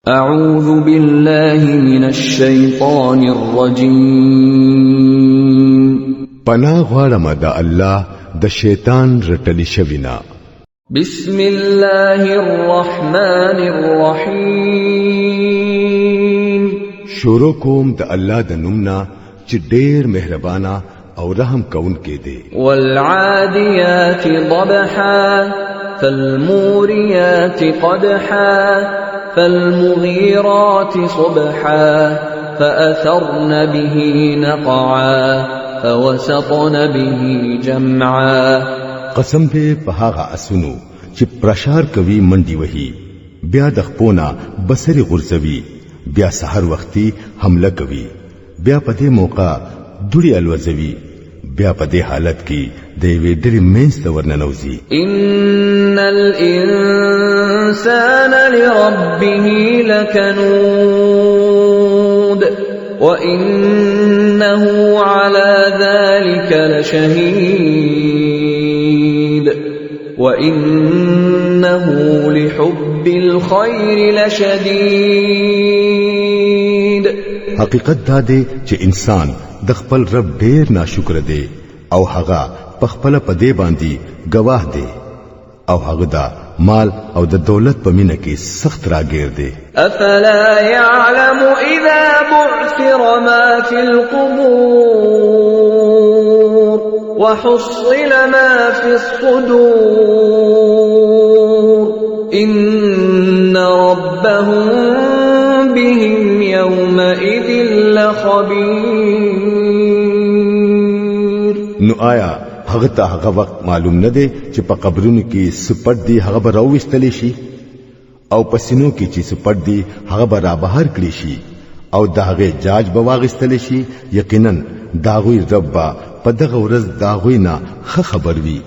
أعوذ بالله من الشيطان الرجيم پناه غواړم د الله د شیطان رټلی شوینا. بسم الله الرحمن الرحيم شروع کوم د الله د نومنا چې ډېر مهربانا او رحم کون کې دی. والعاديات ضبحا فالموريات قدحا فالمغيرات صبحا فأثرن به نقعا فوسطن به جمعا. قسم دې په هغه اسونو چې پرشار کوي منډي وهي، بیا د خپونا بصري غرزوي، بیا سحر وختي حمله کوي، بیا په دې موقع دوړي الوزوي، بیا په دې حالت کې د وی ډېر مینس د ورننوزي. ان الانسان لربه لكنود وانه على ذلك لشهيد وانه لحب الخير لشديد. حقیقت دا دی چې انسان د خپل رب ډیر ناشکر دی او هغه په خپل پدې باندې گواه دی او هغه دا مال او د دولت په مینه کې سخت راګیر دی. افلا يعلم اذا بعثر ما في القبور وحصل ما في الصدور ان ربهم بهم يومئذ لخبير. نو آیا هغه ته هغه وخت معلوم نه دی چې په قبرونو کې سپټ دی هغه به راوستلی شي او په سینو کې چې سپټ دی هغه به را بهر کړی شي او د هغه جاج به واغستلی شي. یقینا داغوی رب په دغه ورځ داغوی نه خبر وي.